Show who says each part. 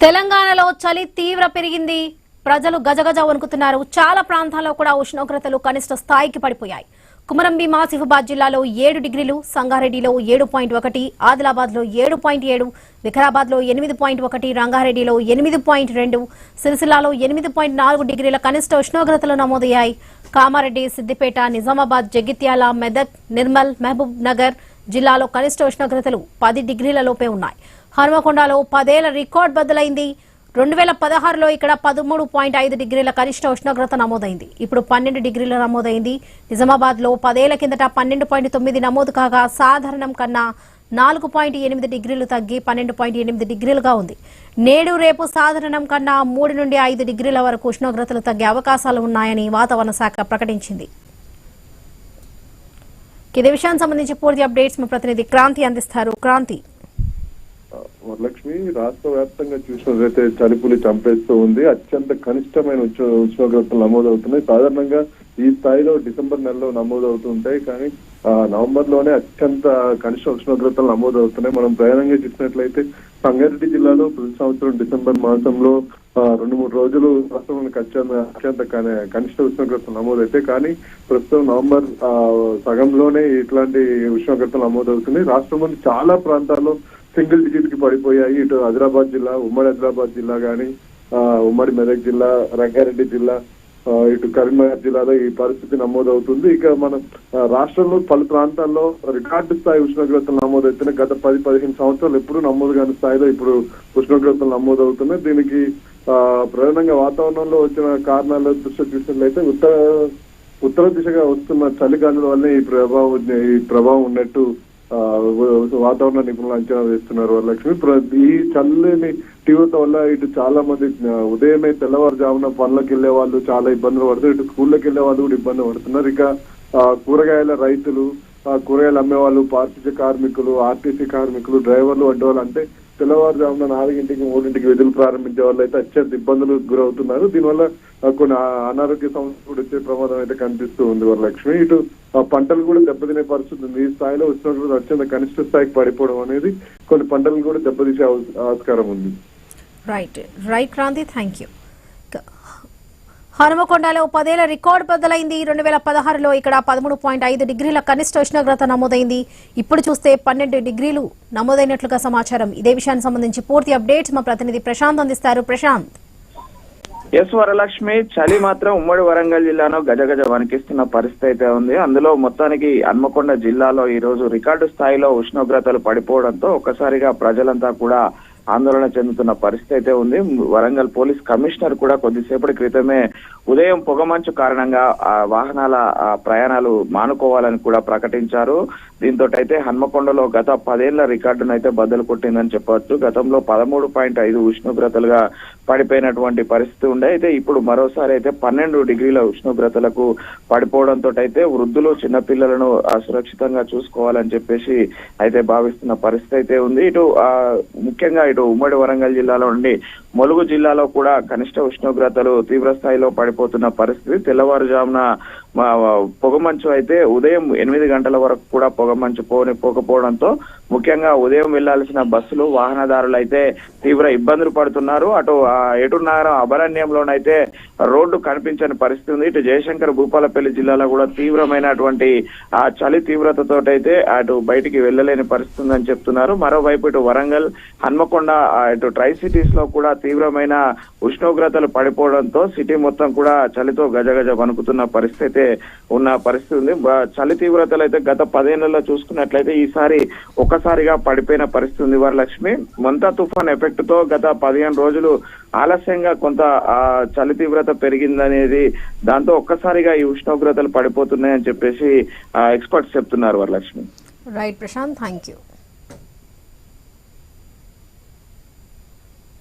Speaker 1: తెలంగాణలో చలి తీవ్ర పెరిగింది. ప్రజలు గజగజ వణుకుతున్నారు. చాలా ప్రాంతాల్లో కూడా ఉష్ణోగ్రతలు కనిష్ట స్థాయికి పడిపోయాయి. కుమరం భీం ఆసిఫాబాద్ జిల్లాలో 7 డిగ్రీలు, సంగారెడ్డిలో 7.1, ఆదిలాబాద్ లో 7.7, వికారాబాద్ లో 8.1, రంగారెడ్డిలో 8.2, సిరిసిల్లాలో 8.4 డిగ్రీల కనిష్ట ఉష్ణోగ్రతలు నమోదయ్యాయి. కామారెడ్డి, సిద్దిపేట, నిజామాబాద్, జగిత్యాల, మెదక్, నిర్మల్, మహబూబ్ నగర్ జిల్లాలో కనిష్ట ఉష్ణోగ్రతలు 10 డిగ్రీల లోపే ఉన్నాయి. హనుమకొండలో 10 ఏళ్ల రికార్డు బద్దలైంది. 2016లో ఇక్కడ 13.5 డిగ్రీల కనిష్ట ఉష్ణోగ్రత నమోదైంది. ఇప్పుడు 12 డిగ్రీల నమోదైంది. నిజామాబాద్ లో 10 ఏళ్ల కిందట 12.9 నమోదు కాగా సాధారణం కన్నా 4.8 డిగ్రీలు తగ్గి 12.8 డిగ్రీలుగా ఉంది. నేడు రేపు సాధారణం కన్నా 3 నుండి 5 డిగ్రీల వరకు ఉష్ణోగ్రతలు తగ్గే అవకాశాలు ఉన్నాయని వాతావరణ శాఖ ప్రకటించింది. ఇదే విషయానికి సంబంధించి పూర్తి అప్డేట్స్ మా ప్రతినిధి క్రాంతి అందిస్తారు. క్రాంతి.
Speaker 2: వరలక్ష్మి, రాష్ట్ర వ్యాప్తంగా చూసినట్లయితే చలిపులి చంపేస్తూ ఉంది. అత్యంత కనిష్టమైన ఉష్ణోగ్రతలు నమోదవుతున్నాయి. సాధారణంగా ఈ స్థాయిలో డిసెంబర్ నెలలో నమోదవుతుంటాయి, కానీ నవంబర్ లోనే అత్యంత కనిష్ట ఉష్ణోగ్రతలు నమోదవుతున్నాయి. మనం ప్రయాణంగా చూసినట్లయితే సంగారెడ్డి జిల్లాలో ప్రతి సంవత్సరం డిసెంబర్ మాసంలో 2-3 రోజులు రాష్ట్రంలోనికి అత్యంత కనిష్ట ఉష్ణోగ్రతలు నమోదైతే, కానీ ప్రస్తుతం నవంబర్ సగంలోనే ఇట్లాంటి ఉష్ణోగ్రతలు నమోదవుతున్నాయి. రాష్ట్రంలోని చాలా ప్రాంతాల్లో సింగిల్ డిజిట్ కి పడిపోయాయి. ఇటు ఆదిలాబాద్ జిల్లా, ఉమ్మడి ఆదిలాబాద్ జిల్లా కానీ, ఉమ్మడి మెదక్ జిల్లా, రంగారెడ్డి జిల్లా, ఇటు కరీంనగర్ జిల్లాలో ఈ పరిస్థితి నమోదవుతుంది. ఇక మనం రాష్ట్రంలో పలు ప్రాంతాల్లో రికార్డు స్థాయి ఉష్ణోగ్రతలు నమోదవుతున్నాయి. గత 10-15 సంవత్సరాలు ఎప్పుడు నమోదు కాని స్థాయిలో ఇప్పుడు ఉష్ణోగ్రతలు నమోదవుతున్నాయి. దీనికి ప్రధానంగా వాతావరణంలో వచ్చిన కారణాల దృష్టి చూసినట్లయితే ఉత్తర దిశగా వస్తున్న చలిగాలుల వల్లే ఈ ప్రభావం ఉన్నట్టు వాతావరణ నిపుణులు అంచనా వేస్తున్నారు. వరలక్ష్మి, ఈ చల్లని తీవ్రత వల్ల ఇటు చాలా మంది ఉదయమే తెల్లవారుజామున పనులకు వెళ్లే వాళ్ళు చాలా ఇబ్బందులు పడుతున్నారు. ఇటు స్కూళ్ళకి వెళ్లే వాళ్ళు కూడా ఇబ్బంది పడుతున్నారు. ఇక కూరగాయల రైతులు, కూరగాయలు అమ్మే వాళ్ళు, పారిశుధ్య కార్మికులు, ఆర్టీసీ కార్మికులు, డ్రైవర్లు వంటి వాళ్ళు అంటే తెల్లవారుజామున 4-3 విధులు ప్రారంభించే వాళ్ళు అయితే అత్యంత ఇబ్బందులకు గురవుతున్నారు. దీనివల్ల కొన్ని అనారోగ్య సమస్యలు కూడా వచ్చే ప్రమాదం అయితే కనిపిస్తూ ఉంది. వరలక్ష్మి, ఇటు పంటలు కూడా దెబ్బతినే పరిస్థితి ఉంది. ఈ స్థాయిలో ఉష్ణోగ్రత అత్యంత కనిష్ట స్థాయికి పడిపోవడం అనేది కొన్ని పంటలు కూడా దెబ్బతీసే ఆస్కారం ఉంది.
Speaker 1: Right Kranti, thank you. హనుమకొండలో 10 ఏళ్ల రికార్డు బద్దలైంది. 2016లో ఇక్కడ 13.5 డిగ్రీల కనిష్ట ఉష్ణోగ్రత నమోదైంది. ఇప్పుడు చూస్తే 12 డిగ్రీలు నమోదైనట్లుగా సమాచారం. ఇదే విషయానికి సంబంధించి పూర్తి అప్డేట్స్ మా ప్రతినిధి ప్రశాంత్ అందిస్తారు. ప్రశాంత్.
Speaker 3: ఎస్ వరలక్ష్మి, చలి మాత్రం ఉమ్మడి వరంగల్ జిల్లాలో గజగజ వణికిస్తున్న పరిస్థితి అయితే ఉంది. అందులో మొత్తానికి హన్మకొండ జిల్లాలో ఈ రోజు రికార్డు స్థాయిలో ఉష్ణోగ్రతలు పడిపోవడంతో ఒక్కసారిగా ప్రజలంతా కూడా ఆందోళన చెందుతున్న పరిస్థితి అయితే ఉంది. వరంగల్ పోలీస్ కమిషనర్ కూడా కొద్దిసేపటి క్రితమే ఉదయం పొగమంచు కారణంగా వాహనాల ప్రయాణాలు మానుకోవాలని కూడా ప్రకటించారు. దీంతో అయితే హన్మకొండలో గత 10 ఏళ్ల రికార్డును అయితే బద్దలు కొట్టిందని చెప్పవచ్చు. గతంలో 13.5 ఉష్ణోగ్రతలుగా పడిపోయినటువంటి పరిస్థితి ఉండే. అయితే ఇప్పుడు మరోసారి అయితే 12 డిగ్రీల ఉష్ణోగ్రతలకు పడిపోవడంతో అయితే వృద్ధులు, చిన్నపిల్లలను సురక్షితంగా చూసుకోవాలని చెప్పేసి అయితే భావిస్తున్న పరిస్థితి అయితే ఉంది. ఇటు ముఖ్యంగా ఉమ్మడి వరంగల్ జిల్లాలో నుండి ములుగు జిల్లాలో కూడా కనిష్ట ఉష్ణోగ్రతలు తీవ్ర స్థాయిలో పడిపోతున్న పరిస్థితి. తెల్లవారుజామున పొగమంచు అయితే ఉదయం 8 గంటల వరకు కూడా పొగమంచు పోకపోవడంతో ముఖ్యంగా ఉదయం వెళ్లాల్సిన బస్సులు, వాహనదారులు అయితే తీవ్ర ఇబ్బందులు పడుతున్నారు. అటు ఏటూరు నగరం అభయారణ్యంలోనైతే రోడ్డు కనిపించని పరిస్థితి ఉంది. ఇటు జయశంకర్ భూపాలపల్లి జిల్లాలో కూడా తీవ్రమైనటువంటి ఆ చలి తీవ్రతతో అయితే అటు బయటికి వెళ్లలేని పరిస్థితి ఉందని చెప్తున్నారు. మరోవైపు ఇటు వరంగల్, హన్మకొండ, ఇటు ట్రై సిటీస్ లో కూడా తీవ్రమైన ఉష్ణోగ్రతలు పడిపోవడంతో సిటీ మొత్తం కూడా చలితో గజగజ వణుకుతున్న పరిస్థితి ఉన్న పరిస్థితి ఉంది. చలి తీవ్రతలు అయితే గత 10 ఏళ్లలో చూసుకున్నట్లయితే ఈసారి ఒక్కసారిగా పడిపోయిన పరిస్థితి ఉంది. వరలక్ష్మి, మొంతా తుఫాన్ ఎఫెక్ట్ తో గత 15 రోజులు ఆలస్యంగా కొంత చలి తీవ్రత పెరిగిందనేది, దాంతో ఒక్కసారిగా ఈ ఉష్ణోగ్రతలు పడిపోతున్నాయని చెప్పేసి ఎక్స్పర్ట్స్ చెప్తున్నారు. Varalakshmi.
Speaker 1: Right Prashant, thank you.